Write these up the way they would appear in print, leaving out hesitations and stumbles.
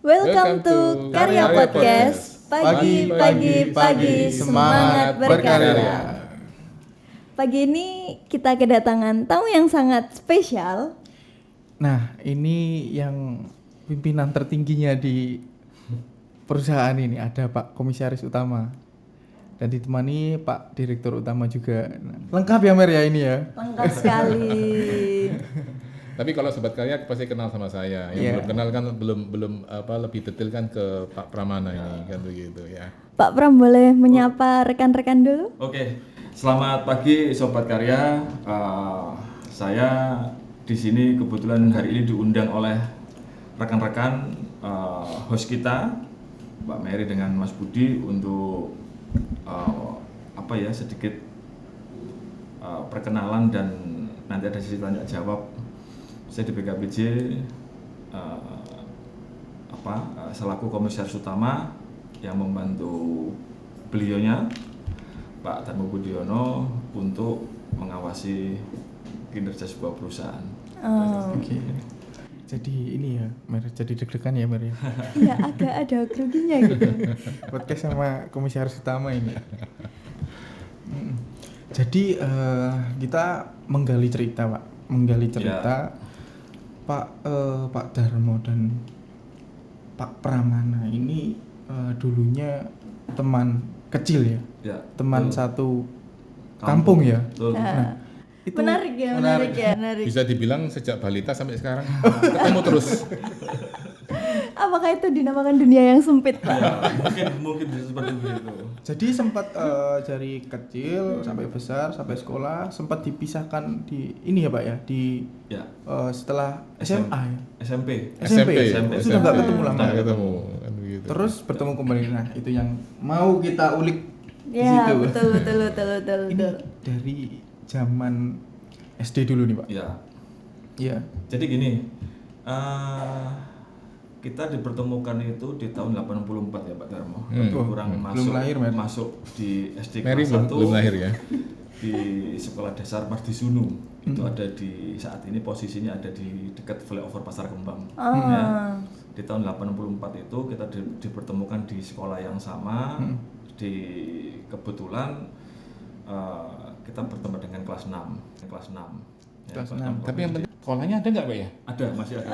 Welcome to Karya Podcast. Pagi, semangat berkarya. Pagi ini kita kedatangan tamu yang sangat spesial. Nah, ini yang pimpinan tertingginya di perusahaan ini, ada Pak Komisaris Utama. Dan ditemani Pak Direktur Utama juga. Lengkap ya Mer ya ini ya? Lengkap sekali. Tapi kalau sobat karya pasti kenal sama saya. Yang belum kenal kan belum lebih detail kan ke Pak Pramana ini kan begitu ya. Pak Pram boleh menyapa rekan-rekan dulu? Oke, selamat pagi sobat karya. Saya di sini kebetulan hari ini diundang oleh rekan-rekan host kita, Mbak Mary dengan Mas Budi untuk sedikit perkenalan dan nanti ada sesi tanya jawab. Saya di BKPJ selaku komisaris utama yang membantu beliaunya Pak Darmo Budiono untuk mengawasi kinerja sebuah perusahaan. Oke. Jadi ini ya, Mer, jadi deg-degan ya Mer ya. Iya, agak ada groginya gitu. Podcast sama Komisaris Utama ini. Jadi kita menggali cerita Pak Darmo dan Pak Pramana ini dulunya teman kecil ya, teman satu kampung ya. Nah, itu menarik ya. Bisa dibilang sejak balita sampai sekarang ketemu terus. Apakah itu dinamakan dunia yang sempit, Pak? Ya, mungkin bisa seperti itu. Jadi sempat dari kecil sampai besar sampai sekolah sempat dipisahkan di ini ya Pak ya setelah SMA ya. SMP. Sudah nggak ketemu lama. Nggak ketemu kan begitu. Terus bertemu kembali. Nah itu yang mau kita ulik di Ya, situ. betul. Ini dari zaman SD dulu nih Pak. Iya. Jadi gini, kita dipertemukan itu di tahun 84 ya Pak Darmo. Kurang masuk di SD Mary kelas 1. belum lahir ya. Di sekolah dasar Mardisunu. Itu ada di saat ini posisinya ada di dekat flyover Pasar Kembang. Ya. Di tahun 84 itu kita dipertemukan di sekolah yang sama. Di kebetulan kita bertemu dengan kelas 6. Kelas 6. Tapi yang penting sekolahnya ada nggak Pak ya? Ada, masih ada.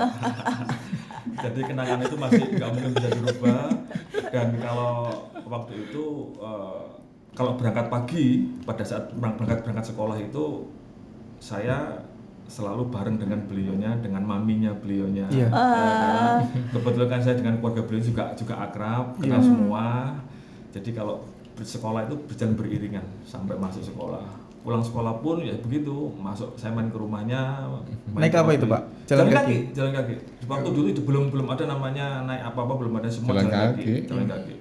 Jadi kenangan itu masih nggak mungkin bisa dirubah. Dan kalau waktu itu kalau berangkat pagi pada saat berangkat sekolah itu saya selalu bareng dengan beliaunya, dengan maminya beliaunya. Kebetulan kan saya dengan keluarga beliau juga akrab, kenal semua. Jadi kalau sekolah itu berjalan beriringan sampai masuk sekolah. Pulang sekolah pun ya begitu, saya main ke rumahnya. Naik apa itu Pak? Jalan kaki. Waktu dulu itu belum ada namanya naik apa-apa, belum ada, semua jalan kaki.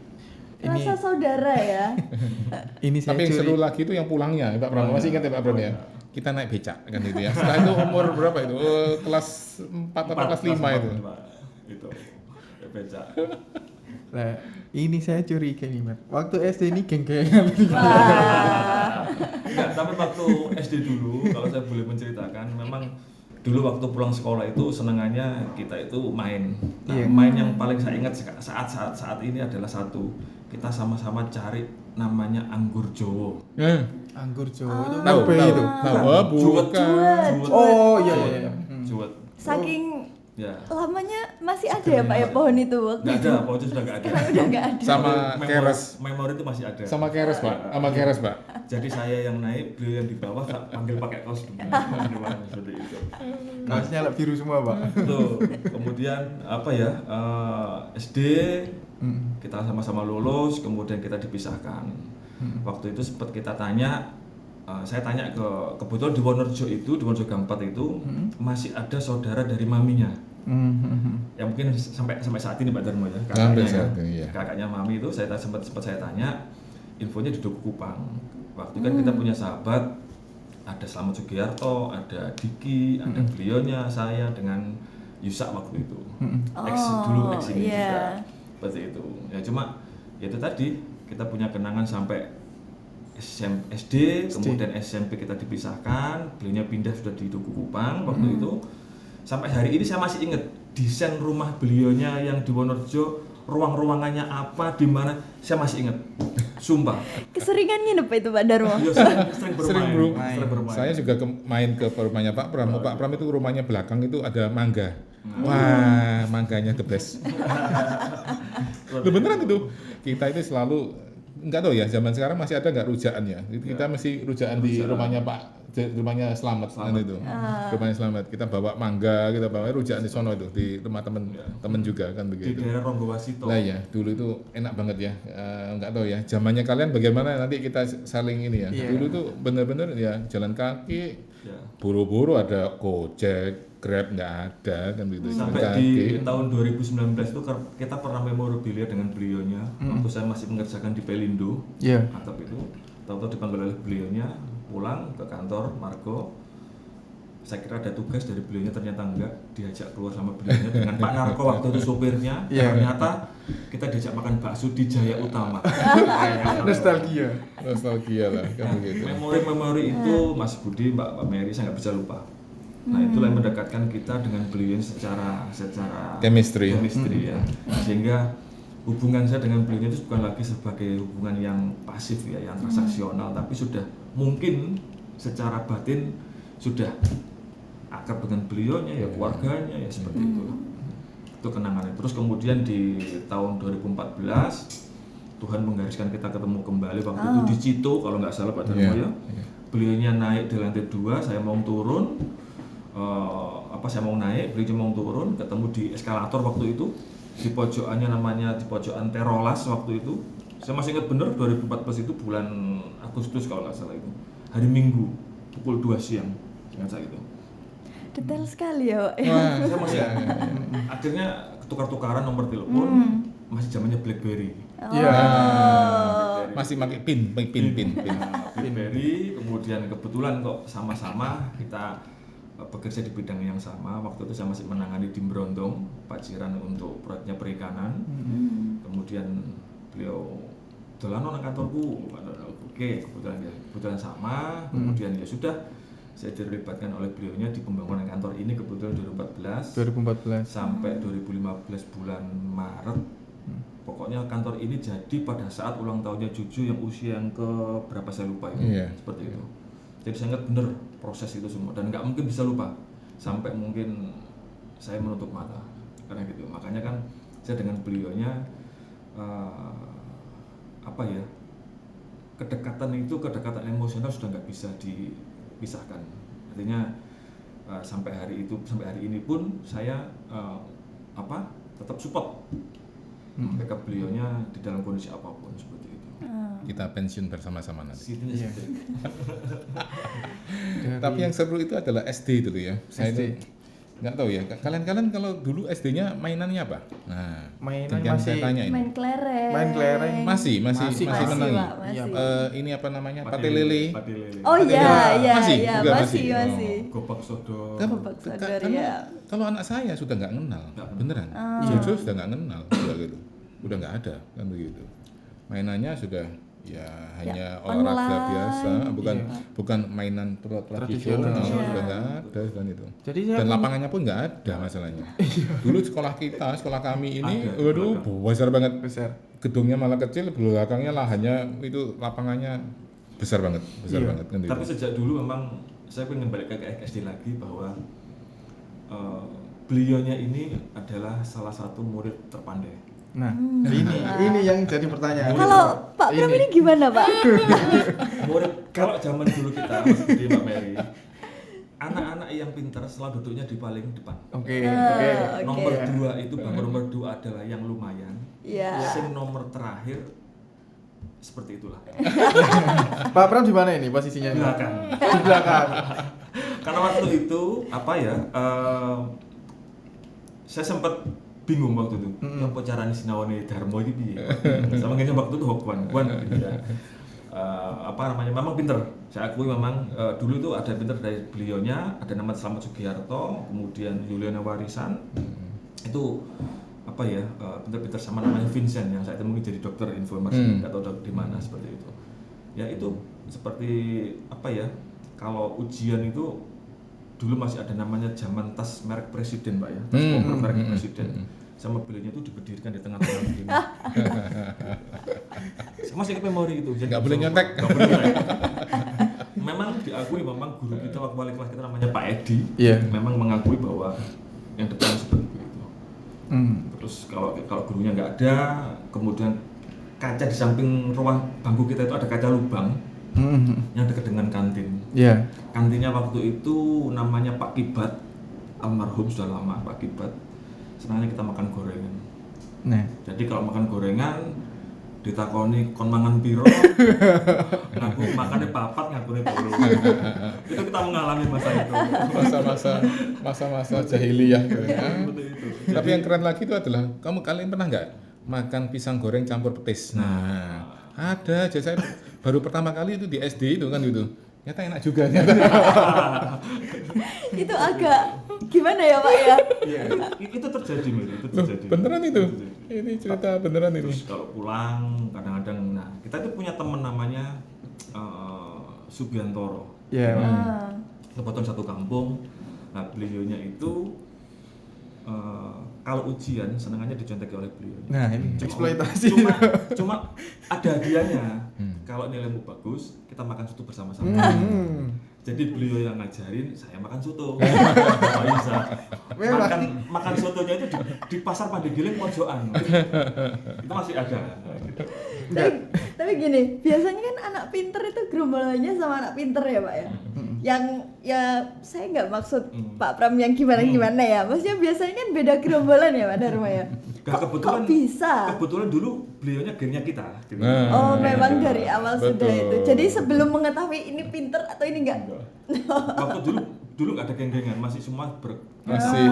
Rasa saudara ya. Ini saya tapi yang seru lagi itu yang pulangnya Pak Pram. Masih ingat ya Pak Pram ya? Kita naik becak kan itu ya. Setelah itu umur berapa itu? Kelas 4 atau kelas 5 itu? Itu becak. Nah, ini saya curiga nih Mas. Waktu SD ini geng-gengan. Enggak, tapi waktu SD dulu kalau saya boleh menceritakan, memang dulu waktu pulang sekolah itu senangannya kita itu main. Main yang paling saya ingat saat ini adalah satu. Kita sama-sama cari namanya anggur Jowo. Anggur Jowo itu Tahu itu. Bukan. Oh iya. Juwet. Saking lamanya masih ada ya Pak ya pohon itu waktu nggak ada, pohon itu sudah nggak ada. Udah nggak ada. Sama keres. Memori itu masih ada. Sama keres Pak. Sama keres Pak. Jadi saya yang naik, beliau yang di bawah, panggil pakai kaos dulu. Seperti itu. Kaosnya biru semua Pak. Tuh, kemudian SD kita sama-sama lulus, kemudian kita dipisahkan. Waktu itu sempat kita tanya, saya tanya kebetulan di Wonorejo Gampat itu masih ada saudara dari maminya. Yang mungkin sampai saat ini Pak Darmo ya, kakaknya mami itu sempat saya tanya, infonya di Duku Kupang. Waktu kan kita punya sahabat, ada Slamet Sugiarto, ada Diki, ada beliaunya, saya dengan Yusak waktu itu. Ex ini juga. Seperti itu. Ya cuma itu tadi kita punya kenangan sampai SD, kemudian SMP kita dipisahkan, beliaunya pindah sudah di Duku Kupang waktu itu. Sampai hari ini saya masih ingat desain rumah beliaunya yang di Wonorejo, ruang-ruangannya apa, di mana, saya masih ingat. Sumpah. Keseringan nginep itu Pak Darmo. Iya, sering bermain. Saya juga main ke rumahnya Pak Pram. Pak Pram itu rumahnya belakang itu ada mangga. Wah, mangganya the best. Loh, beneran itu. Kita itu selalu nggak tahu ya, zaman sekarang masih ada nggak rujaan ya? Kita mesti rujaan di rumahnya rumahnya Slamet. Kan itu. Rumahnya Slamet. Kita bawa mangga, kita bawa rujaan di sono itu, di rumah temen juga kan begitu. Di daerah Ronggowasito. Lah ya, dulu itu enak banget ya. Nggak tahu ya, zamannya kalian bagaimana, nanti kita saling ini ya. Dulu tuh bener-bener ya jalan kaki, buru-buru ada Gojek, Grab nggak ada kan begitu. Sampai di tahun 2019 itu kita pernah memorabilia dengan beliaunya. Waktu saya masih mengerjakan di Pelindo, atap itu, tahu-tahu dipanggil oleh beliaunya, pulang ke kantor Margo. Saya kira ada tugas dari beliaunya, ternyata enggak, diajak keluar sama beliaunya dengan Pak Narko waktu itu sopirnya. Ternyata kita diajak makan bakso di Jaya Utama. Nostalgia lah kan begitu. Memori-memori itu Mas Budi, Mbak Mary, saya nggak bisa lupa. Nah, itulah yang mendekatkan kita dengan beliau secara chemistry ya. Sehingga hubungan saya dengan beliau itu bukan lagi sebagai hubungan yang pasif ya, yang transaksional, tapi sudah mungkin secara batin sudah akrab dengan beliaunya ya, keluarganya ya, seperti itu. Itu kenangannya. Terus kemudian di tahun 2014 Tuhan menggariskan kita ketemu kembali waktu itu di Cito kalau nggak salah Pak Darmo ya. Beliaunya naik di lantai 2, saya mau turun. Saya mau naik, beliau mau turun, ketemu di eskalator waktu itu di pojokannya, namanya di pojokan Terolas waktu itu. Saya masih ingat benar 2014 itu bulan Agustus kalau nggak salah itu, hari Minggu pukul 2 siang, ingat saya itu. Detail sekali ya Pak. Saya masih akhirnya tukar-tukaran nomor telepon, masih zamannya BlackBerry. Masih pakai pin. BlackBerry, kemudian kebetulan kok sama-sama kita bekerja di bidang yang sama. Waktu itu saya masih menangani di Brondong, Pak Ciran untuk proyeknya perikanan. Kemudian beliau "Dolano nang kantorku." Oke, kebetulan sama. Kemudian ya sudah, saya dilibatkan oleh beliaunya di pembangunan kantor ini kebetulan 2014 sampai 2015 bulan Maret. Pokoknya kantor ini jadi pada saat ulang tahunnya Juju yang usia yang ke berapa saya lupa itu. Seperti itu. Jadi saya ingat bener proses itu semua dan nggak mungkin bisa lupa sampai mungkin saya menutup mata karena gitu. Makanya kan saya dengan beliaunya kedekatan emosional sudah nggak bisa dipisahkan. Artinya sampai hari ini pun saya tetap support mereka beliaunya di dalam kondisi apapun seperti itu. Kita pensiun bersama-sama nanti. Dari... Tapi yang seru itu adalah SD dulu ya. Saya itu nggak tahu ya. Kalian kalau dulu SD-nya mainannya apa? Nah, mainan masih saya tanya ini. Main kelereng. Masih menang. Masih. Ini apa namanya? Pate lele. Oh iya, masih. Gobak sodor. Kalau anak saya sudah nggak kenal, beneran. Jojo sudah nggak kenal, gitu. Udah nggak ada, kan begitu. Mainannya sudah hanya olahraga biasa, bukan mainan tradisional, sudah nggak ada kan itu. Dan lapangannya pun nggak ada masalahnya. Dulu sekolah kami ini, besar banget. Gedungnya malah kecil, belakangnya lahannya itu lapangannya besar banget kan. Tapi sejak dulu memang saya ingin balik ke SD lagi bahwa beliaunya ini adalah salah satu murid terpandai. Nah, ini yang jadi pertanyaan. Kalau Pak Pram ini gimana, Pak? Murid kalau zaman dulu kita masih di Mbak Mary, anak-anak yang pintar selalu duduknya di paling depan. Oke. Nomor 2 itu nomor 2 adalah yang lumayan. Yang nomor terakhir seperti itulah. Pak Pram di mana ini posisinya? Di belakang. Karena waktu itu saya sempat bingung waktu itu. Apa caranya sinawane Darmo iki piye? Sama kayaknya waktu itu Hokwan ya. Memang pinter. Saya akui memang dulu itu ada pinter dari beliaunya, ada nama Slamet Sugiharto, kemudian Yuliana Warisan. Itu pinter-pinter sama namanya Vincent yang saat itu mungkin jadi dokter informasi, nggak tahu di mana seperti itu. Ya itu seperti kalau ujian itu dulu masih ada namanya zaman tas merek presiden Pak ya, tas koper merek presiden. Sama beliaunya itu diberdirikan di tengah-tengah begini. Saya masih ingat memori itu. Nggak boleh nyontek. Nggak boleh nyontek. Memang diakui, memang guru kita waktu wali kelas kita namanya Pak Edi, memang mengakui bahwa yang depan seperti itu. Terus kalau gurunya nggak ada, kemudian kaca di samping ruang bangku kita itu ada kaca lubang yang dekat dengan kantin. Kantinnya waktu itu namanya Pak Kibat, almarhum sudah lama Pak Kibat. Senangnya kita makan gorengan. Jadi kalau makan gorengan ditakoni kon mangan piro, ngaku makannya papat, ngakune telu. Itu kita mengalami masa itu. Masa-masa jahiliyah. Seperti itu. Tapi yang keren lagi itu adalah kalian pernah nggak makan pisang goreng campur petis? Nah, ada aja saya baru pertama kali itu di SD itu kan gitu. Ternyata enak juga ternyata. Itu agak gimana ya Pak ya? Iya, itu terjadi Mir, itu terjadi. Beneran itu. Ini cerita beneran itu. Terus kalau pulang kadang-kadang, nah kita itu punya teman namanya Subiantoro. Kebetulan satu kampung. Nah beliaunya itu kalau ujian senangannya dicontek oleh beliau. Nah ini eksploitasi. Cuma ada hadiahnya. Kalau nilaimu bagus, kita makan soto bersama-sama. Jadi beliau yang ngajarin, saya makan soto. Bisa. Makan sotonya itu di pasar Pandegiling pojokan. Itu masih ada. Tapi gini, biasanya kan anak pinter itu gerombolannya sama anak pinter ya Pak ya. Yang ya saya nggak maksud Pak Pram yang gimana ya. Maksudnya biasanya kan beda gerombolan ya Pak Dharma ya. Kebetulan kok bisa? Kebetulan dulu beliaunya gengnya kita. Gitu. Oh memang dari awal sudah itu. Jadi sebelum mengetahui ini pinter atau ini enggak? Waktu dulu nggak ada geng-gengan, masih semua masih.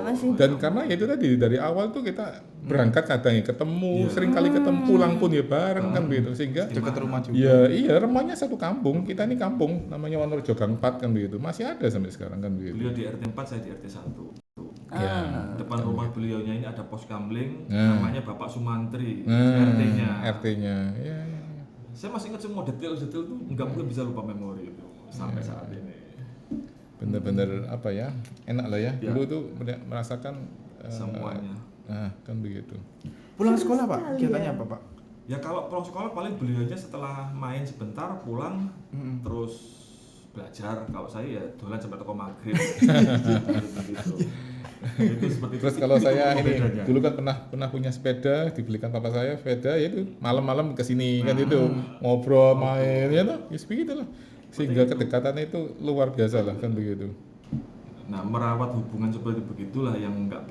Masih. Dan karena itu tadi dari awal tuh kita berangkat kadang ketemu, sering kali ketemu, pulang pun ya bareng kan begitu, sehingga dekat rumah juga. Iya, rumahnya satu kampung. Kita ini kampung namanya Wonorejo Gang 4 kan begitu. Masih ada sampai sekarang kan begitu. Beliau di RT 4, saya di RT 1. Depan rumah beliaunya ini ada pos kamling, namanya Bapak Sumantri, RT-nya. Ya. Saya masih ingat semua detail-detail tuh, nggak mungkin bisa lupa memori itu sampai saat ini. Bener-bener apa ya, enak lah ya. Dulu tuh merasakan semuanya. Kan begitu. Pulang sekolah Pak, kegiatannya apa Pak? Ya kalau pulang sekolah paling beliaunya setelah main sebentar pulang, terus belajar. Kalau saya ya dolan sampai toko maghrib. Itu seperti terus itu. kalau Itu saya ini bedanya. dulu kan pernah punya sepeda, dibelikan papa saya sepeda, ya itu malam-malam kesini kan itu ngobrol main ya tuh, begitu lah. Sehingga kedekatannya itu luar biasa lah kan begitu. Nah merawat hubungan seperti begitulah yang nggak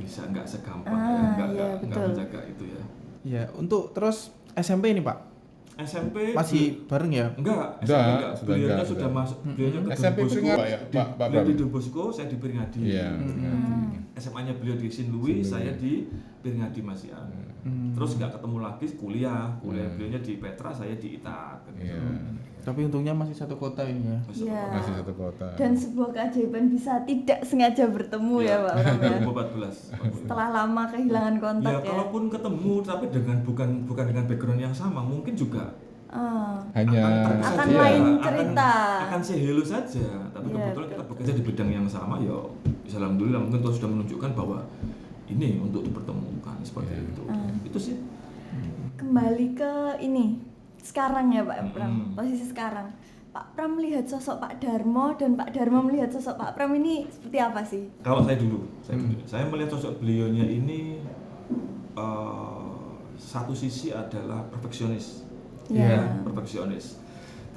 segampang nggak menjaga itu ya. Ya untuk terus SMP ini Pak. SMP masih bareng ya? Enggak. Beliaunya sudah masuk. Beliaunya ke SMP Don Bosco. Pak Di Don Bosco, saya di Piringadi. Iya. SMA-nya beliau di Sin Louis, saya di Piringadi Masian. Terus nggak ketemu lagi kuliah beliaunya di Petra, saya di ITAT. Iya. Tapi untungnya masih satu kota ini ya. Masih satu kota. Dan sebuah keajaiban bisa tidak sengaja bertemu ya Pak Pram ya. 2014. Setelah lama kehilangan kontak Ya ya. kalaupun ketemu tapi dengan bukan dengan background yang sama, mungkin juga hanya akan main cerita. Akan say hello saja. Tapi kebetulan kita bekerja di bidang yang sama, ya alhamdulillah mungkin Tuhan sudah menunjukkan bahwa ini untuk dipertemukan seperti itu. Itu sih. Kembali ke ini. Sekarang ya Pak Pram, posisi sekarang Pak Pram melihat sosok Pak Darmo dan Pak Darmo melihat sosok Pak Pram ini seperti apa sih? Kalau saya dulu, saya melihat sosok beliaunya ini satu sisi adalah perfeksionis, perfeksionis.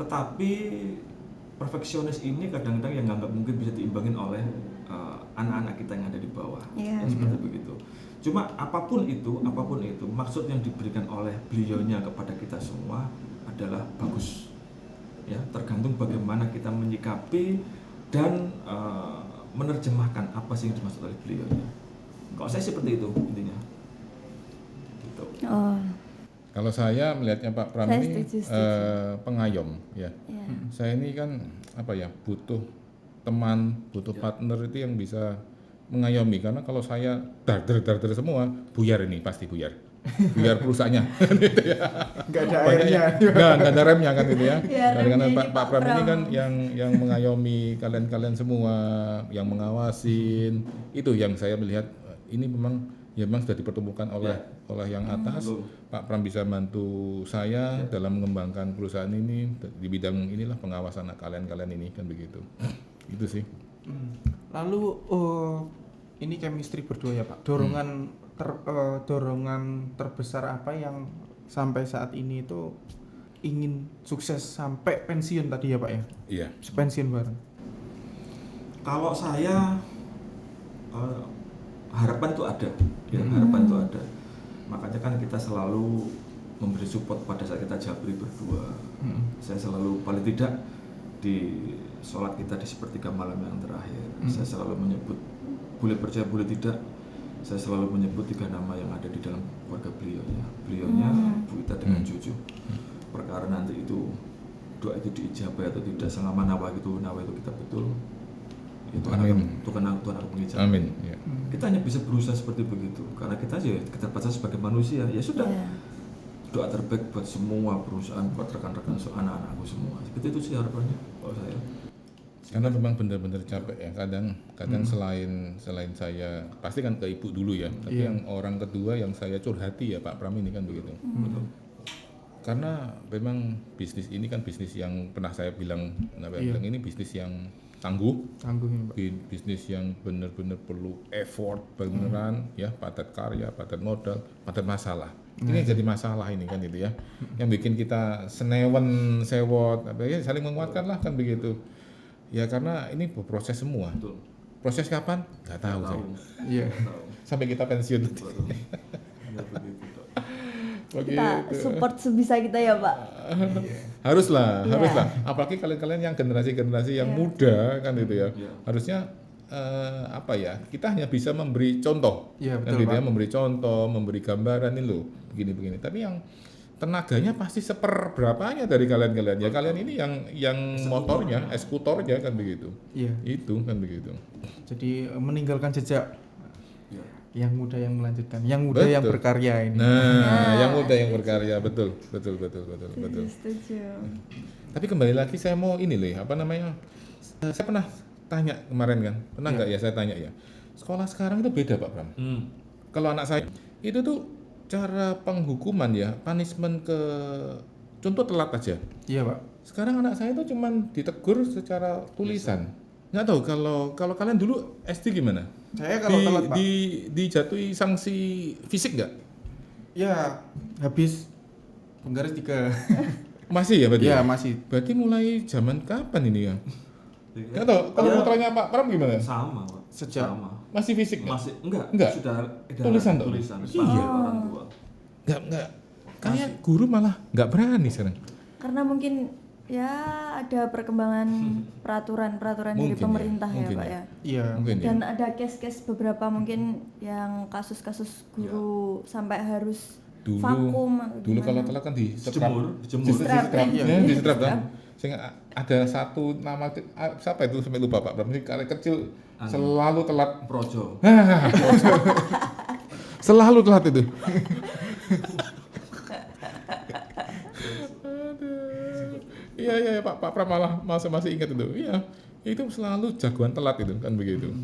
Tetapi perfeksionis ini kadang-kadang yang nggak mungkin bisa diimbangin oleh anak-anak kita yang ada di bawah, seperti begitu. Cuma apapun itu, maksud yang diberikan oleh beliaunya kepada kita semua adalah bagus. Ya, tergantung bagaimana kita menyikapi dan menerjemahkan apa sih yang dimaksud oleh beliaunya. Kalau saya seperti itu intinya. Gitu. Kalau saya melihatnya Pak Pram ini pengayom ya. Saya ini kan butuh teman, butuh partner itu yang bisa mengayomi, karena kalau saya dar semua buyar ini pasti buyar. biar perusahaannya Nggak ada airnya. nggak ada remnya kan gitu ya. Ya, Karena remnya ini Pak Pram ini Pram. kan yang mengayomi kalian semua, yang mengawasin, itu yang saya melihat ini memang sudah dipertemukan oleh yang atas. Pak Pram bisa bantu saya dalam mengembangkan perusahaan ini di bidang inilah pengawasan kalian ini kan begitu. Itu sih. Lalu ini chemistry berdua ya Pak. Dorongan terbesar apa yang sampai saat ini itu ingin sukses sampai pensiun tadi ya Pak ya? Iya. Pensiun bareng. Kalau saya harapan itu ada, ya harapan itu ada. Makanya kan kita selalu memberi support pada saat kita japri berdua. Saya selalu paling tidak di sholat kita di sepertiga malam yang terakhir, saya selalu menyebut, boleh percaya boleh tidak, saya selalu menyebut 3 nama yang ada di dalam keluarga beliaunya Bu Ita dengan Cucu. Perkara nanti itu doa itu diijabah atau tidak, selama nawa itu kita betul, itu Tuhan akan mengijabah. Amin. Ya. Kita hanya bisa berusaha seperti begitu, karena kita aja keterbatasan sebagai manusia. Ya sudah, doa terbaik buat semua perusahaan, buat rekan-rekan anak-anakku semua. Seperti itu sih harapannya kalau saya. Karena memang benar-benar capek ya, kadang selain saya pasti kan ke ibu dulu ya, tapi yang orang kedua yang saya curhati ya Pak Pram ini kan begitu. Karena memang bisnis ini kan bisnis yang pernah saya bilang, ini bisnis yang tangguh ini, Pak. Bisnis yang benar-benar perlu effort beneran ya, padat karya, padat modal, padat masalah. Ini yang jadi masalah ini kan gitu ya, yang bikin kita senewen sewot, saling menguatkan lah kan begitu. Ya karena ini berproses semua. Betul. Proses kapan? Nggak tahu saya. Iya. Sampai kita pensiun. Kita support sebisa kita ya Pak. Haruslah. Apalagi kalian-kalian yang generasi yang muda kan gitu ya. Harusnya kita hanya bisa memberi contoh. Iya, Kan betul, gitu ya, Pak. memberi contoh, memberi gambaran ini loh, begini. Tapi yang tenaganya pasti seperberapanya dari kalian. Ya kalian ini yang motornya, eksekutornya kan begitu. Iya. Itu kan begitu. Jadi meninggalkan jejak Ya. yang muda yang melanjutkan, yang muda yang Betul. berkarya ini. Yang muda yang berkarya, betul. Setuju. Tapi kembali lagi saya mau ini loh, saya pernah tanya kemarin kan, pernah nggak ya saya tanya ya, sekolah sekarang itu beda Pak Pram. Kalau anak saya itu tuh cara penghukuman ya, punishment contoh telat aja. Iya Pak. Sekarang anak saya itu cuman ditegur secara tulisan. Nggak tahu kalau kalian dulu SD gimana? Saya kalau telat Pak. Dijatuhi sanksi fisik nggak? Ya habis penggaris 3. Masih ya berarti? Iya masih. Berarti mulai zaman kapan ini ya? Nggak tahu. Kalau putranya Pak Pram gimana? Sama Pak. Sejak- Sama. Masih fisik nggak? Masih enggak. Enggak? Sudah Tulisan toh? tulisan. Iya. Orang tua. Nggak. Kayak guru malah nggak berani sekarang. Karena mungkin ya ada perkembangan peraturan dari Mungkin ya, pemerintah ya mungkin Pak ya. ya. Iya. Mungkin ya. Dan ada case-case beberapa mungkin yang kasus-kasus guru sampai harus vakum atau Dulu kalau gimana. telat kan di Dijemur. Di-strap. di strap kan. Sehingga ada satu nama siapa itu sampai lupa Pak Pram, ini kali kecil selalu telat. Projo. Selalu telat itu. Iya Pak Pram malah masih ingat itu. Iya, itu selalu jagoan telat itu kan begitu.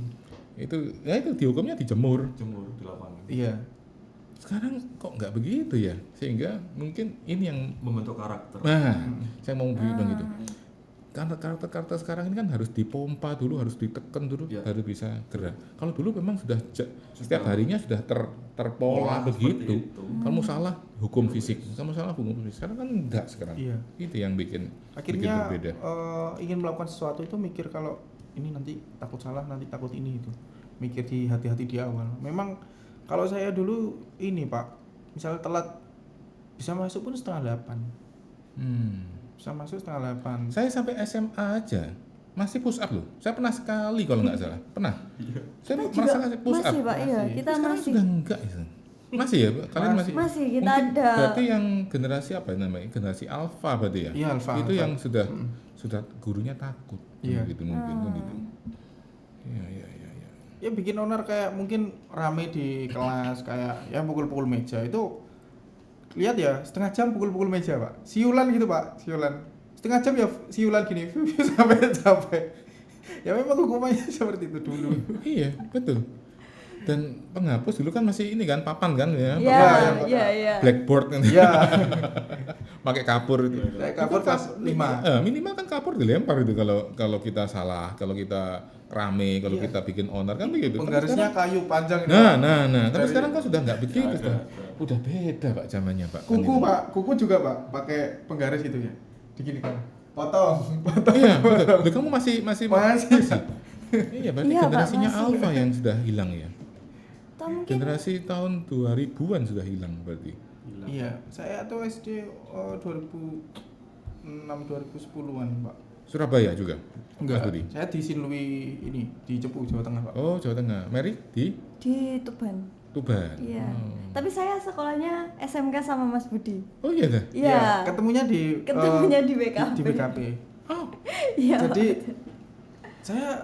Itu dihukumnya dijemur. Jemur di lapangan. Iya. Sekarang kok nggak begitu ya? Sehingga mungkin ini yang Membentuk karakter. saya mau bilang gitu. Karena karakter sekarang ini kan harus dipompa dulu, harus ditekan dulu, Ya. baru bisa gerak. Kalau dulu memang sudah setiap harinya sudah terpola begitu. Seperti itu. Kamu salah hukum fisik, kamu salah hukum fisik. Sekarang kan enggak sekarang. Iya. Itu yang bikin Akhirnya berbeda. ingin melakukan sesuatu itu mikir kalau ini nanti takut salah, nanti takut ini itu. Mikir di hati-hati di awal. Memang kalau saya dulu ini Pak, misalnya telat bisa masuk pun 7:30. Bisa masuk 7:30. Saya sampai SMA aja masih push up loh. Saya pernah sekali kalau nggak salah. Pernah. Saya Kita juga merasakan push up. masih Pak, iya. Masih. Kita Sekarang masih. sudah enggak ya. Masih ya, Kalian masih? Masih, kita Mungkin ada. Berarti yang generasi apa namanya? Generasi alpha berarti ya? Iya, alpha, Itu alpha. yang sudah gurunya takut. Iya. Gitu mungkin kan gitu. Iya. Ya bikin owner kayak mungkin rame di kelas kayak ya pukul-pukul meja itu lihat ya setengah jam pukul-pukul meja Pak, siulan gitu Pak, siulan setengah jam ya siulan gini sampai capek. Ya memang hukumannya seperti itu dulu. Iya, betul. Dan penghapus dulu kan masih ini kan papan kan ya, Iya. blackboard kan. Iya. Pakai kapur itu. Saya kapur kelas 5. Minimal kan kapur dilempar itu kalau kita salah, kalau kita rame, kalau kita bikin onar kan begitu. Tapi Penggarisnya sekarang- kayu panjang itu. Nah. Tapi sekarang kan sudah nggak begitu, udah beda Pak zamannya Pak. Kan Kuku itu. Pak, kuku juga Pak, pakai penggaris itu ya. Digini kan. Potong. Iya, betul. Loh, kamu masih. Iya, berarti Iya, Pak, generasinya masih. Alpha yang sudah hilang ya. Atau mungkin Generasi tahun 2000-an sudah hilang berarti. Iya, saya tuh SD 2006 2010-an Pak. Surabaya juga. Enggak, Mas Budi? saya di Sinlui ini di Cepu Jawa Tengah Pak. Oh, Jawa Tengah. Mary di di Tuban. Tuban. Iya. Oh. Tapi saya sekolahnya SMK sama Mas Budi. Oh iya dah. Iya. Ketemunya di Ketemunya di BKP. Di BKP. Oh, Iya. Jadi saya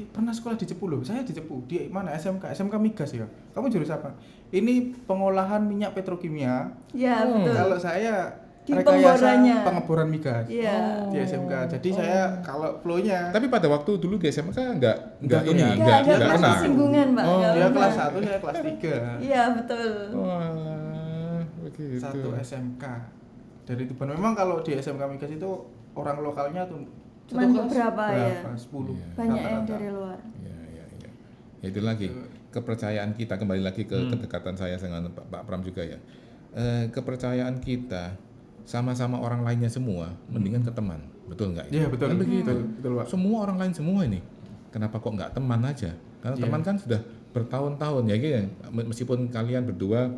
pernah sekolah di Cepu loh. Saya di Cepu. Di mana? SMK Migas ya. Kamu jurusan apa? Ini pengolahan minyak petrokimia. Iya, Oh. betul. Kalau saya Di rekayasa pengborannya. pengeboran migas. Iya. Di SMK. Jadi saya kalau flow-nya tapi pada waktu dulu di SMK enggak Enggak ini, punya. Nggak ada enggak kelas kenal. persinggungan, Pak. Oh, Nggak dia pernah. kelas 1, saya kelas 3. Iya, betul. Walah, begitu. Satu SMK dari Tuban. Memang kalau di SMK Migas itu orang lokalnya tuh Cuman satu kelas beberapa, ya. 10. Iya. Banyak yang rata-rata. dari luar. Ya. Ya, itu lagi kepercayaan kita, kembali lagi ke kedekatan saya dengan Pak Pram juga ya. Kepercayaan kita sama-sama orang lainnya semua, mendingan ke teman, betul nggak? Iya, betul. Kan begitu. Betul, Pak. Semua orang lain semua ini, kenapa kok nggak teman aja? Karena Iya. teman kan sudah bertahun-tahun ya, gitu. Meskipun kalian berdua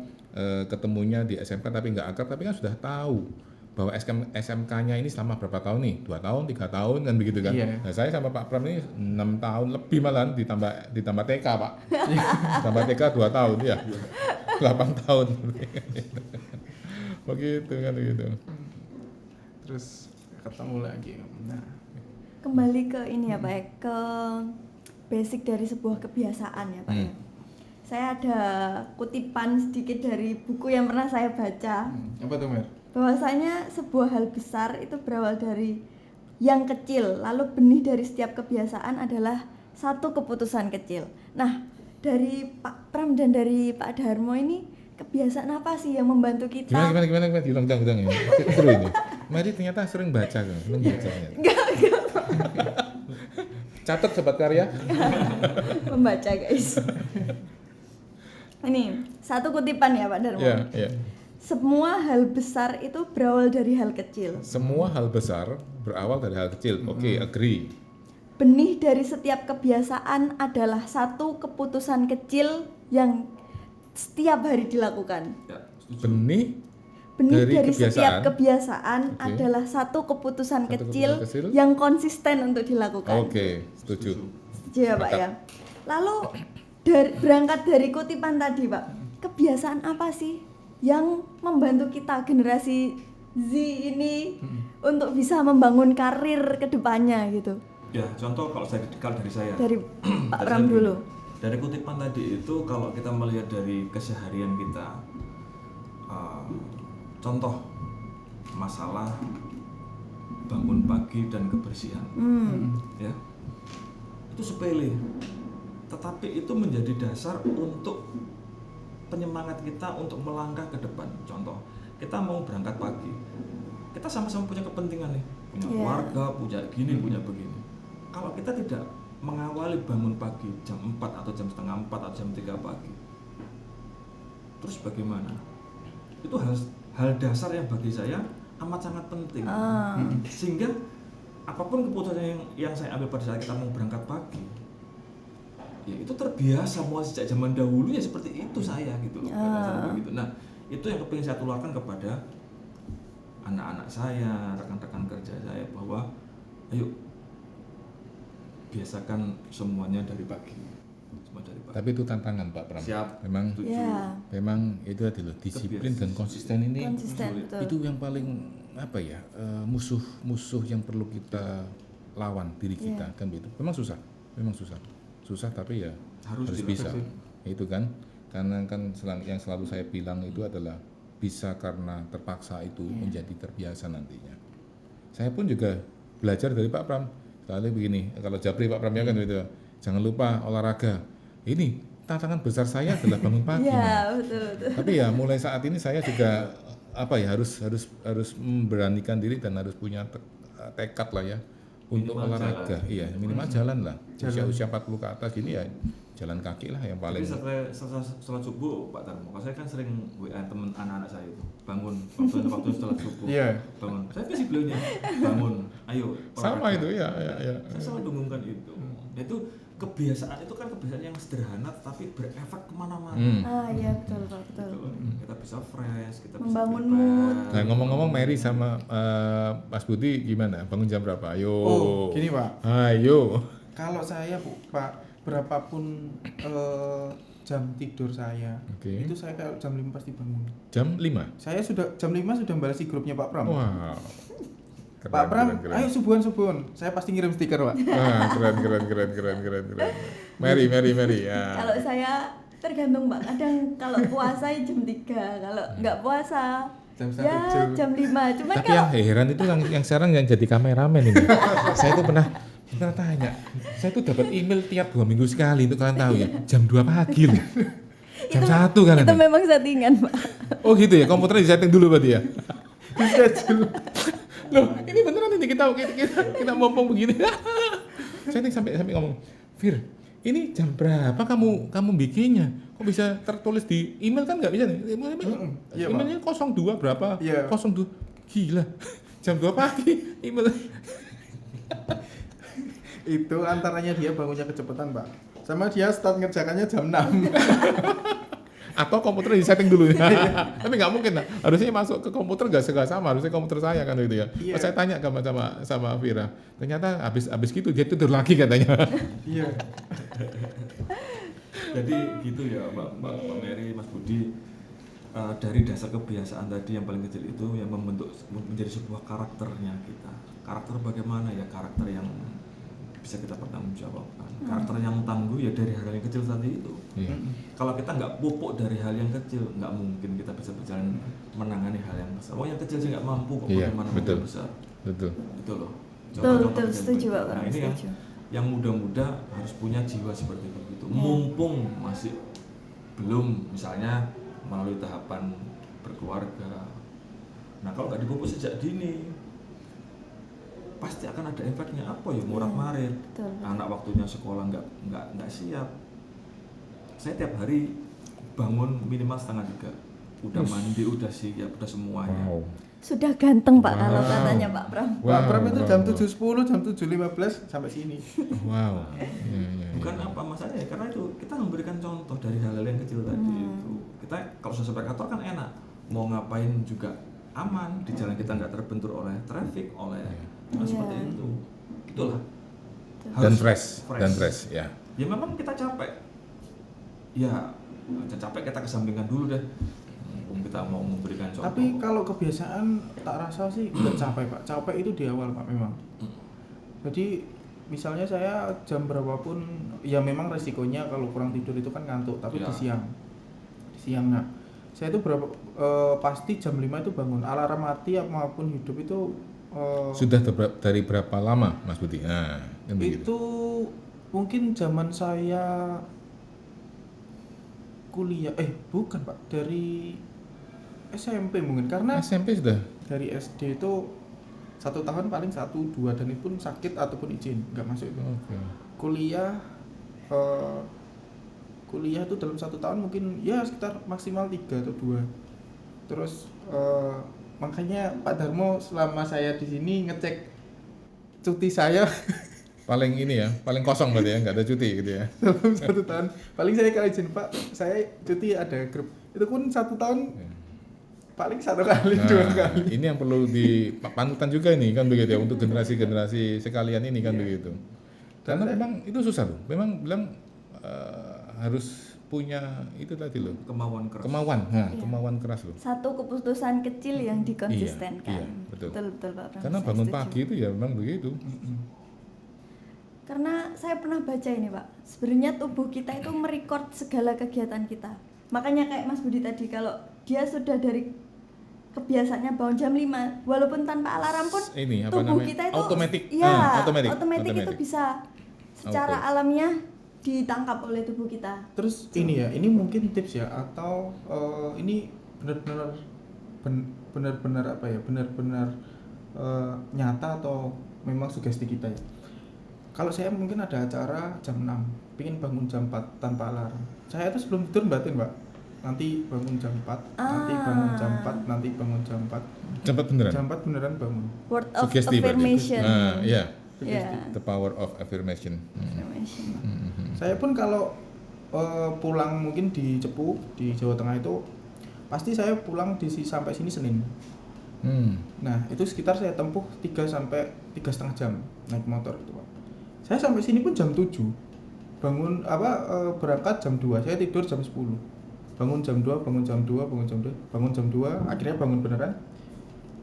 ketemunya di SMK tapi nggak akrab, tapi kan sudah tahu bahwa SMK-nya ini selama berapa tahun nih? 2 tahun, 3 tahun kan begitu kan? Iya. Nah, saya sama Pak Pram ini 6 tahun lebih malahan ditambah TK Pak. Tambah TK 2 tahun ya. 8 tahun. Begitu kan begitu. Terus ketemu lagi. Nah, Kembali ke ini ya, Pak, ya, ke basic dari sebuah kebiasaan ya, Pak. Ya. Saya ada kutipan sedikit dari buku yang pernah saya baca. apa tuh, Mer? Bahwasanya sebuah hal besar itu berawal dari yang kecil, lalu benih dari setiap kebiasaan adalah satu keputusan kecil. Nah, dari Pak Pram dan dari Pak Darmo ini kebiasaan apa sih yang membantu kita? Gimana diulang-ulang ya. Seru ini. Mari ternyata sering baca kan, seneng baca ternyata. Enggak. Catat sobat karya. Membaca, guys. Ini satu kutipan ya, Pak Darmo. Iya. Semua hal besar itu berawal dari hal kecil. Semua hal besar berawal dari hal kecil. Oke, agree. Benih dari setiap kebiasaan adalah satu keputusan kecil yang setiap hari dilakukan. Ya, setuju. Benih Dari dari setiap kebiasaan. kebiasaan Oke. adalah satu keputusan Satu kecil keputusan kecil. yang konsisten untuk dilakukan. Oke, setuju. Setuju ya, Pak ya. Lalu berangkat dari kutipan tadi, Pak, kebiasaan apa sih yang membantu kita generasi Z ini untuk bisa membangun karir kedepannya gitu? Ya, contoh kalau dari saya. Dari Pak Dari Pram saya dulu. gini, dari kutipan tadi itu kalau kita melihat dari keseharian kita, contoh masalah bangun pagi dan kebersihan, ya itu sepele, tetapi itu menjadi dasar untuk penyemangat kita untuk melangkah ke depan. Contoh, kita mau berangkat pagi, kita sama-sama punya kepentingan nih, punya Iya. keluarga, punya gini, punya begini. Kalau kita tidak mengawali bangun pagi jam 4 atau jam setengah 4 atau jam 3 pagi, terus bagaimana? Itu hal dasar yang bagi saya amat sangat penting. Sehingga apapun keputusan yang saya ambil pada saat kita mau berangkat pagi, ya itu terbiasa mulai sejak zaman dahulu ya seperti itu saya gitu loh. Pada dasarnya begitu. Nah, itu yang kepingin saya tularkan kepada anak-anak saya, rekan-rekan kerja saya, bahwa ayo biasakan semuanya dari pagi. Semua dari pagi. Tapi itu tantangan Pak Pram. Siap. Memang Setuju. Ya, memang itu adalah disiplin dan konsisten ini. konsisten betul. Itu yang paling apa ya, musuh yang perlu kita lawan diri kita kan begitu. Memang susah tapi ya harus bisa. Itu kan karena kan yang selalu saya bilang itu adalah bisa karena terpaksa itu menjadi terbiasa nantinya. Saya pun juga belajar dari Pak Pram. Sekali begini, kalau Japri Pak Pram ya kan gitu. Jangan lupa olahraga. Ini tantangan besar saya adalah bangun pagi. Iya, betul. Tapi ya mulai saat ini saya juga harus memberanikan diri dan harus punya tekad lah ya untuk Minimal olahraga. jalan. Iya, minimal jalan lah. Usia 40 ke atas ini ya jalan kaki lah yang paling. Tapi setelah sholat subuh Pak Tarmo, saya kan sering WA teman anak-anak saya itu bangun waktu sholat subuh. Iya. Bangun. Saya pasti beliaunya bangun. Ayo. Sama olahraga. itu ya. Saya selalu dengungkan itu. Itu kebiasaan itu kan kebiasaan yang sederhana tapi berefek kemana-mana. Iya betul Pak, betul. Kita bisa fresh, kita Membangun bisa prepare. mood. Nah ngomong-ngomong Mary sama Mas Budi gimana? Bangun jam berapa? Ayo. Oh, gini Pak. Ayo. Kalau saya Pak, berapapun jam tidur saya, Oke. itu saya kalau jam 5 pasti bangun. Jam 5? Saya sudah jam 5 sudah membalas grupnya Pak Pram. Wow. Keren, Pak Pram, keren. ayo subuhan. Saya pasti ngirim stiker Pak. Wah, keren. Mary ya. Kalau saya tergantung Pak, kadang kalau puasa ya jam 3, kalau nggak puasa Jam ya 1. jam 5. Cuman Tapi yang heran itu yang sekarang yang jadi kameramen ini. Saya tuh pernah tanya. Saya tuh dapat email tiap 2 minggu sekali, itu kalian tahu ya. Jam 2 pagi loh. Jam 1 kan itu ada. memang settingan Pak. Oh gitu ya, komputernya disetting dulu berarti ya. Loh, ini beneran ini kita ngomong begini. Setting sampai ngomong, "Fir, ini jam berapa kamu bikinnya? Kok bisa tertulis di email kan nggak bisa nih? Iya, Pak. Emailnya 02 berapa? Iya. 02. Gila. Jam 2 pagi email. Itu antaranya dia bangunnya kecepatan Pak, sama dia start ngerjakannya jam 6. Atau komputer disetting dulu. Tapi nggak mungkin lah. Harusnya masuk ke komputer nggak sama. Harusnya komputer saya kan gitu ya. Iya. Pas saya tanya sama Vira, ternyata habis gitu dia tidur lagi katanya. Iya. Jadi gitu ya Mbak Mary, Mas Budi, dari dasar kebiasaan tadi yang paling kecil itu yang membentuk menjadi sebuah karakternya kita. Karakter bagaimana ya? Karakter yang bisa kita pertanggungjawabkan. Karakter yang tangguh ya dari hal yang kecil tadi itu. Iya. Kalau kita nggak pupuk dari hal yang kecil, nggak mungkin kita bisa berjalan menangani hal yang besar. Oh yang kecil sih nggak mampu kok, Iya, bagaimana betul. yang besar. Betul. Itu loh. Betul, Contoh-contoh setuju kecil. Pak. Nah ini Setuju. yang muda-muda harus punya jiwa seperti itu. Mumpung masih belum misalnya melalui tahapan berkeluarga. Nah kalau nggak dipupuk sejak dini, pasti akan ada efeknya apa ya, murah marit. Betul. Anak waktunya sekolah nggak siap. Saya tiap hari bangun minimal 2:30, udah mandi, udah siap, udah semuanya. Wow. Sudah ganteng Pak Wow. kalau katanya Pak Pram. Pak Pram itu jam wow. 7.10, jam 7.15 sampai sini. Wow. Iya. Bukan apa masalahnya, karena itu kita memberikan contoh dari hal-hal yang kecil tadi itu. Kita kalau sudah sebagai kantor kan enak, mau ngapain juga aman, di jalan kita nggak terbentur oleh traffic, oleh seperti Iya. itu. Itulah. Dan Harus fresh ya. Ya memang kita capek. Ya capek kita kesampingkan dulu deh. Kita mau memberikan contoh. Tapi kalau kebiasaan tak rasa sih nggak capek Pak. Capek itu di awal Pak memang. Jadi misalnya saya jam berapapun, ya memang resikonya kalau kurang tidur itu kan ngantuk. Tapi Ya. di siang nah, saya itu pasti jam 5 itu bangun. Alarm mati maupun hidup itu Sudah dari berapa lama Mas Budi? Nah, kan begitu. itu mungkin zaman saya kuliah, bukan Pak, dari SMP mungkin, karena SMP sudah. dari SD itu 1 tahun paling 1-2 dan itu pun sakit ataupun izin nggak masuk itu. Oke. Kuliah itu dalam 1 tahun mungkin ya sekitar maksimal 3 atau 2. Terus makanya Pak Darmo selama saya di sini ngecek cuti saya Paling ini ya, paling kosong berarti ya, nggak ada cuti gitu ya. dalam 1 tahun. Paling saya kalau izin Pak, saya cuti ada grup. Itu pun 1 tahun paling 1 kali, 2 kali. Ini yang perlu dipanutan juga ini kan begitu ya, untuk generasi sekalian ini kan begitu. Karena memang itu susah loh. Memang bilang harus punya itu tadi loh. kemauan keras. Kemauan keras loh. Satu keputusan kecil yang dikonsistenkan. Iya, betul. Betul Pak Pram. Karena saya bangun setuju. pagi itu ya memang begitu. Karena saya pernah baca ini Pak, sebenarnya tubuh kita itu merekord segala kegiatan kita. Makanya kayak Mas Budi tadi, kalau dia sudah dari kebiasaannya bangun jam 5 walaupun tanpa alarm pun Ini apa tubuh namanya? kita itu Automatic. otomatis itu bisa secara alamiah ditangkap oleh tubuh kita. Terus ini ya, ini mungkin tips ya atau ini benar-benar apa ya? Benar-benar nyata atau memang sugesti kita ya. Kalau saya mungkin ada acara jam 6, pengen bangun jam 4 tanpa alarm. Saya tuh sebelum tidur batin, Mbak. Nanti bangun jam 4, nanti bangun jam 4, nanti bangun jam 4. Jam 4 beneran? Jam 4 beneran bangun. Word of Sugesti, Pak. affirmation. Iya. Yeah. The power of affirmation. Saya pun kalau pulang mungkin di Cepu, di Jawa Tengah itu pasti saya pulang sampai sini Senin. Nah, itu sekitar saya tempuh 3 sampai 3,5 jam naik motor itu, Pak. Saya sampai sini pun jam 7. Bangun berangkat jam 2, saya tidur jam 10. Bangun jam 2, bangun jam 2, bangun jam 2, bangun jam 2, akhirnya bangun beneran.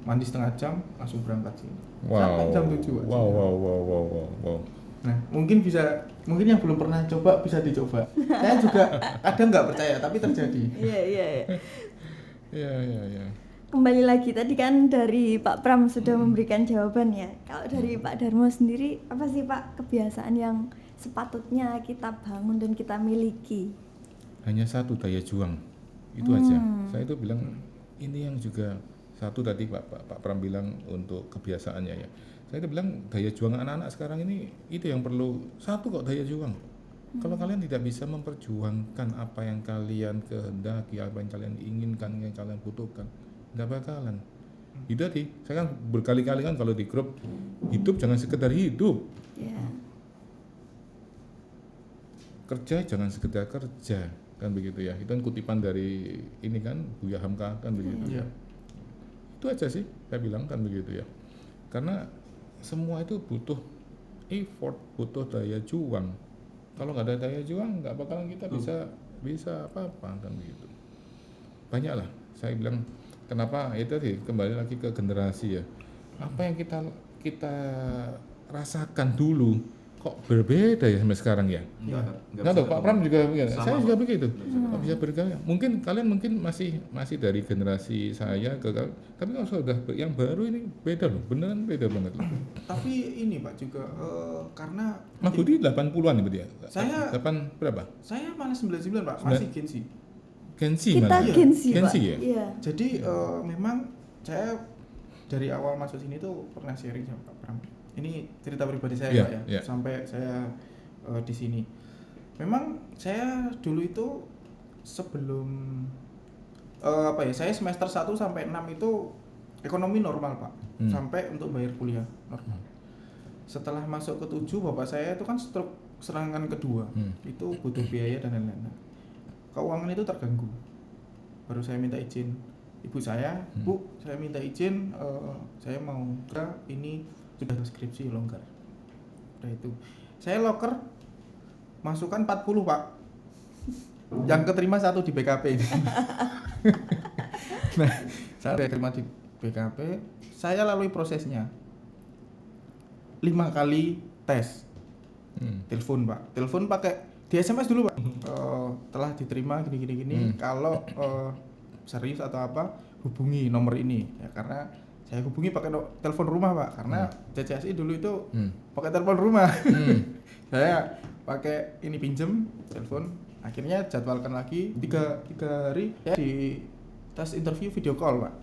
Mandi setengah jam, langsung berangkat sini. Sampai jam 7. Wow. Nah, mungkin yang belum pernah coba bisa dicoba. Saya juga kadang nggak percaya, tapi terjadi. Iya. Kembali lagi tadi kan dari Pak Pram sudah memberikan jawaban ya. Kalau dari Pak Darmo sendiri, apa sih Pak kebiasaan yang sepatutnya kita bangun dan kita miliki? Hanya satu, daya juang. Itu aja. Saya itu bilang ini yang juga satu tadi Pak Pram bilang untuk kebiasaannya ya. Saya itu bilang daya juang anak-anak sekarang ini itu yang perlu satu kok, daya juang. Kalau kalian tidak bisa memperjuangkan apa yang kalian kehendaki, apa yang kalian inginkan, yang kalian butuhkan, nggak bakalan. Itu tadi, saya kan berkali-kali kan kalau di grup, hidup jangan sekedar hidup. Yeah. Kerja jangan sekedar kerja, kan begitu ya. Itu kan kutipan dari ini kan Buya Hamka kan begitu. Iya. Itu aja sih saya bilang kan begitu ya. Karena semua itu butuh effort, butuh daya juang. Kalau nggak ada daya juang, nggak bakalan kita bisa apa-apa kan begitu. Banyak lah. Saya bilang kenapa itu tadi kembali lagi ke generasi ya. Apa yang kita rasakan dulu kok berbeda ya sampai sekarang ya. Nggak tahu Pak Pram juga begitu. Saya juga begitu. Nggak bisa bergaya. Mungkin kalian masih dari generasi saya tapi kalau sudah yang baru ini beda loh, beneran beda banget loh. Tapi ini Pak juga karena Mas Budi 80-an berarti ya? Saya 8 berapa? Saya malah 99 Pak, masih Gen Z. Gen Z Kita malah. Gen Z, Gen Pak. Z ya? Iya. Jadi memang saya dari awal masuk sini tuh pernah sharing sama Pak Pram. Ini cerita pribadi saya Pak ya. Yeah. Sampai saya di sini. Memang saya dulu itu sebelum saya semester 1 sampai 6 itu ekonomi normal Pak. Sampai untuk bayar kuliah normal. Setelah masuk ke 7 bapak saya itu kan stroke serangan kedua. Itu butuh biaya dan lain-lain. Nah, keuangan itu terganggu. Baru saya minta izin ibu saya, Bu, saya minta izin saya mau ini sudah skripsi longgar. Udah itu. Saya loker masukkan 40, Pak. Yang keterima 1 di BKP ini. Nah, saya terima di BKP, saya lalui prosesnya. 5 kali tes. Telepon, Pak. Telepon pakai di SMS dulu, Pak. Telah diterima gini. Kalau serius atau apa, hubungi nomor ini. Ya karena saya hubungi pakai telepon rumah, Pak. Karena CCSI dulu itu pakai telepon rumah. Saya pakai ini pinjem telepon. Akhirnya jadwalkan lagi 3 hari ya, di tes interview video call, Pak.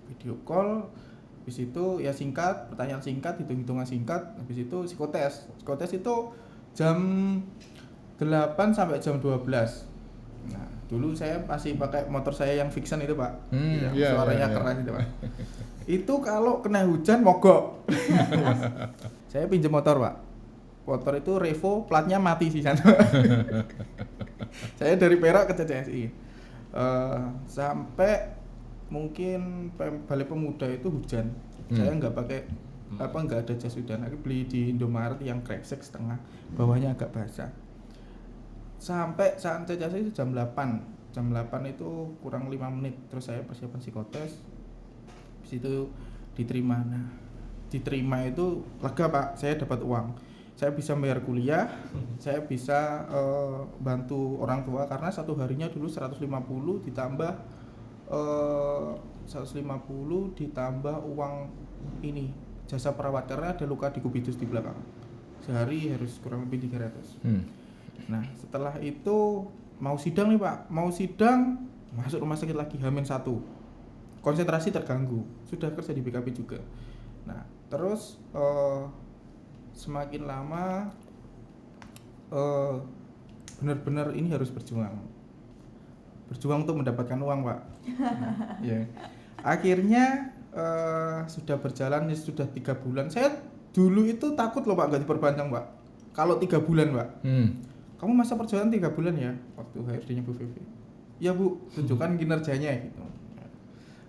Video call, habis itu ya singkat, pertanyaan singkat, hitung-hitungan singkat, habis itu psikotes. Psikotes itu jam 8 sampai jam 12. Nah, dulu saya masih pakai motor saya yang Vixen itu, Pak. Suaranya keras itu, Pak. Itu kalau kena hujan mogok. Saya pinjam motor, Pak. Motor itu Revo, platnya mati sih sana. Saya dari Perak ke CCSI. Sampai mungkin Balai Pemuda itu hujan. Saya nggak pakai nggak ada jas hujan. Aku beli di Indomaret yang kresek setengah, bawahnya agak basah. Sampai saat CCSI itu jam 8. Jam 8 itu kurang 5 menit. Terus saya persiapan psikotes. Habis itu diterima. Nah, diterima itu lega, Pak. Saya dapat uang. Saya bisa bayar kuliah, saya bisa bantu orang tua karena satu harinya dulu 150 ditambah 150 ditambah uang ini jasa perawat karena ada luka di kubitus di belakang. Sehari harus kurang lebih 300. Nah, setelah itu mau sidang nih Pak, masuk rumah sakit lagi H-1. Konsentrasi terganggu. Sudah kerja di BKP juga. Nah, terus semakin lama benar-benar ini harus berjuang untuk mendapatkan uang Pak. Ya. Akhirnya sudah berjalan sudah 3 bulan. Saya dulu itu takut loh Pak, nggak diperpanjang Pak. Kalau 3 bulan Pak, kamu masa perjalanan 3 bulan ya, waktu HRD-nya Bu Vivi. Ya Bu, tunjukkan kinerjanya gitu.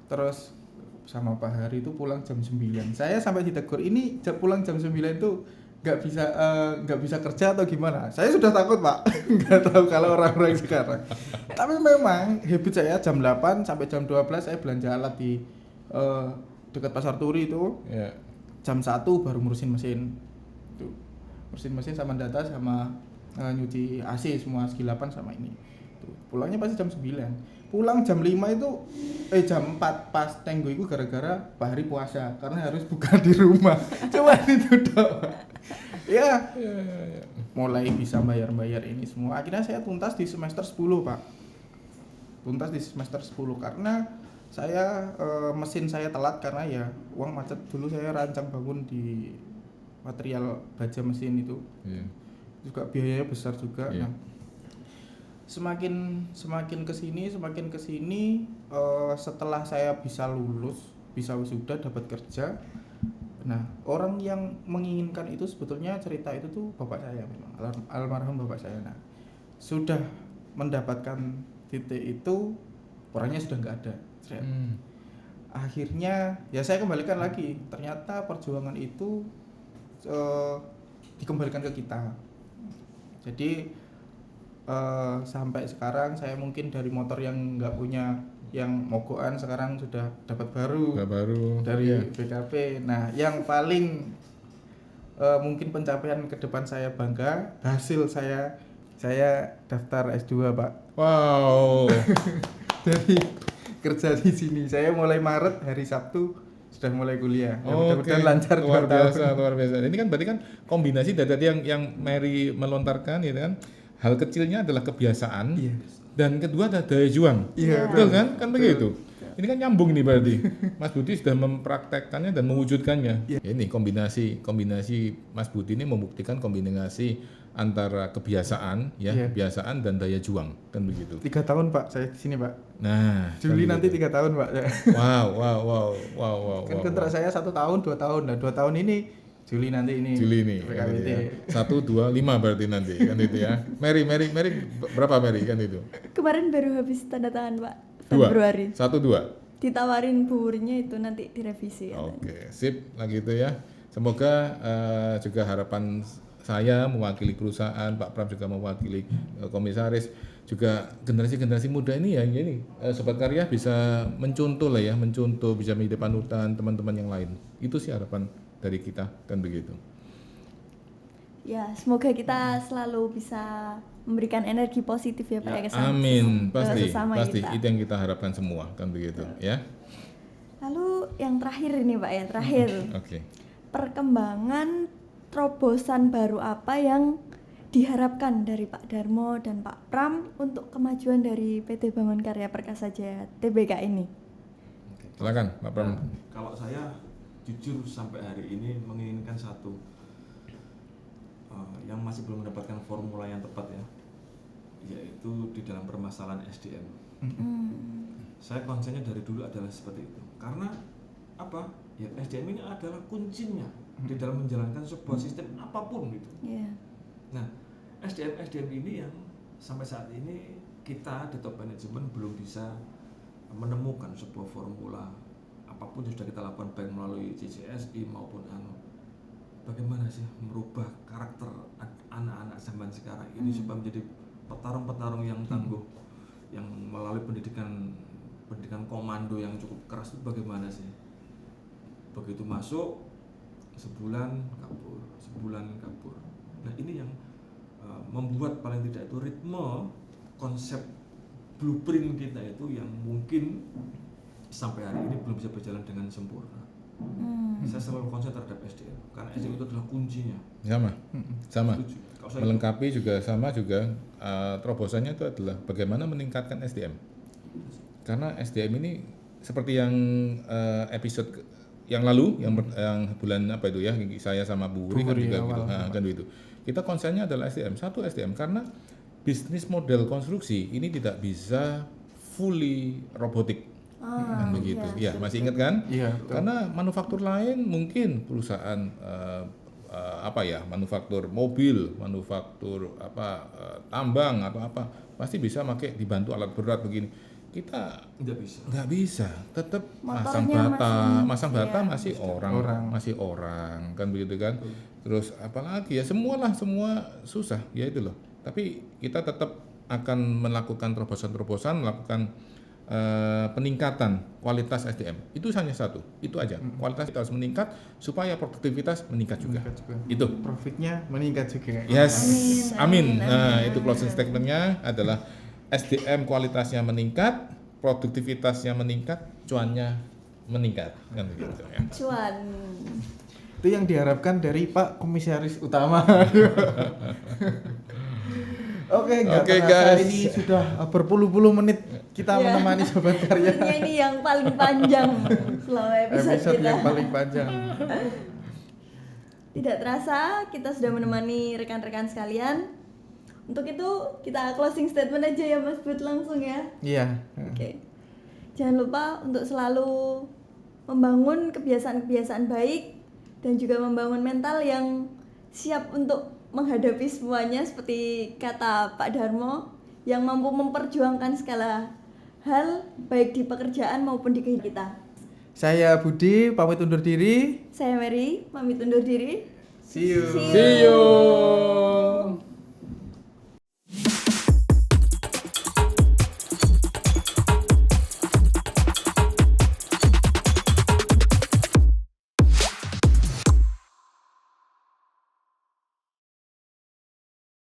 Terus sama Pak Hari itu pulang jam 9. Saya sampai ditegur, ini pulang jam 9 itu nggak bisa kerja atau gimana. Saya sudah takut Pak, nggak tahu kalau orang-orang sekarang. Tapi memang habit saya jam 8 sampai jam 12 saya belanja alat di dekat Pasar Turi itu. Yeah. Jam 1 baru ngurusin mesin. Tuh. Ngurusin mesin sama data sama nyuci AC semua segilapan sama ini. Tuh. Pulangnya pasti jam 9. Pulang jam 5 itu jam 4 pas tenggo itu gara-gara Pak Hari puasa karena harus buka di rumah. Cuma itu doang. Ya. Mulai bisa bayar-bayar ini semua. Akhirnya saya tuntas di semester 10, Pak. Tuntas di semester 10 karena saya mesin saya telat karena ya uang macet. Dulu saya rancang bangun di material baja mesin itu. Juga biayanya besar juga. Nah, semakin kesini setelah saya bisa lulus, bisa wisuda, dapat kerja. Nah, orang yang menginginkan itu sebetulnya cerita itu tuh bapak saya memang, almarhum bapak saya. Nah, sudah mendapatkan titik itu orangnya sudah nggak ada. Akhirnya ya saya kembalikan lagi, ternyata perjuangan itu dikembalikan ke kita. Jadi sampai sekarang saya mungkin dari motor yang nggak punya, yang mogokan, sekarang sudah dapat baru dari BKP. Nah, yang paling mungkin pencapaian ke depan saya bangga, hasil saya daftar S2 Pak. Wow. Dari kerja di sini, saya mulai Maret, hari Sabtu sudah mulai kuliah. Mudah-mudahan lancar. Luar biasa. Ini kan berarti kan kombinasi dari yang Mary melontarkan, gitu kan. Hal kecilnya adalah kebiasaan, dan kedua adalah daya juang. Betul kan? Kan begitu. Ini kan nyambung nih berarti. Mas Budi sudah mempraktekkannya dan mewujudkannya. Ini kombinasi Mas Budi ini membuktikan kombinasi antara kebiasaan, kebiasaan dan daya juang, kan begitu. 3 tahun Pak saya di sini Pak. Nah, Juli kan nanti 3 tahun Pak. Wow. Kan kontrak saya 1 tahun, 2 tahun. Nah, 2 tahun ini Juli nanti ini. PKWT. Ya. 1, 2, 5 berarti nanti kan itu ya. Mary berapa Mary kan itu? Kemarin baru habis tanda tangan Pak. 2. Februari. 1, 2. Ditawarin buurnya itu nanti direvisi. Oke, sip lagi itu ya. Semoga juga harapan saya mewakili perusahaan, Pak Pram juga mewakili komisaris, juga generasi muda ini ya, ini Sobat Karya bisa mencontoh lah ya, bisa menjadi panutan teman-teman yang lain. Itu sih harapan dari kita, kan begitu. Ya, semoga kita selalu bisa memberikan energi positif ya Pak ya, amin, pasti kita. Itu yang kita harapkan semua, kan begitu ya. Lalu yang terakhir ini Pak ya, Oke. Perkembangan terobosan baru apa yang diharapkan dari Pak Darmo dan Pak Pram untuk kemajuan dari PT Bangun Karya Perkasa Jaya TBK ini? Silakan Pak Pram. Kalau saya jujur sampai hari ini menginginkan satu, yang masih belum mendapatkan formula yang tepat ya, yaitu di dalam permasalahan SDM. Saya konsennya dari dulu adalah seperti itu, karena apa? Ya SDM ini adalah kuncinya di dalam menjalankan sebuah sistem apapun gitu. Nah, SDM ini yang sampai saat ini kita di top management belum bisa menemukan sebuah formula apapun yang sudah kita lakukan baik melalui CCSI maupun bagaimana sih merubah karakter anak-anak zaman sekarang ini supaya menjadi petarung-petarung yang tangguh, yang melalui pendidikan komando yang cukup keras itu bagaimana sih? Begitu masuk sebulan kabur. Nah, ini yang membuat paling tidak itu ritme konsep blueprint kita itu yang mungkin sampai hari ini belum bisa berjalan dengan sempurna. Saya selalu konsen terhadap SDM karena SDM itu adalah kuncinya. Sama. Setuju. Kalau saya Melengkapi juga sama juga terobosannya itu adalah bagaimana meningkatkan SDM. Karena SDM ini seperti yang episode yang lalu yang bulan apa itu ya, saya sama Bu Wuri kan juga gitu. Kan gitu. Kita konsennya adalah SDM. Satu SDM karena bisnis model konstruksi ini tidak bisa fully robotik. Kan begitu. Ya, masih ingat kan? Iya. Karena manufaktur lain mungkin perusahaan manufaktur mobil, manufaktur tambang atau apa pasti bisa dibantu alat berat begini. Kita nggak bisa, tetap masang bata masih orang kan begitu kan. Terus apalagi ya semua susah ya itu loh. Tapi kita tetap akan melakukan terobosan, melakukan peningkatan kualitas SDM. Itu hanya satu, itu aja. Kualitas kita harus meningkat supaya produktivitas meningkat juga. Itu. Profitnya meningkat juga. Yes, amin. Nah, itu closing statementnya adalah SDM kualitasnya meningkat, produktivitasnya meningkat, cuannya meningkat, kan begitu ya. Cuan. Itu yang diharapkan dari Pak Komisaris Utama. Oke, guys. Ini sudah berpuluh-puluh menit kita menemani Sobat Karya. Ini yang paling panjang selama episode kita. Yang paling panjang. Tidak terasa kita sudah menemani rekan-rekan sekalian. Untuk itu kita closing statement aja ya Mas Bud langsung ya. Iya. Oke. Jangan lupa untuk selalu membangun kebiasaan-kebiasaan baik dan juga membangun mental yang siap untuk menghadapi semuanya seperti kata Pak Darmo, yang mampu memperjuangkan segala hal baik di pekerjaan maupun di kehidupan kita. Saya Budi pamit undur diri. Saya Mary pamit undur diri. See you. See you.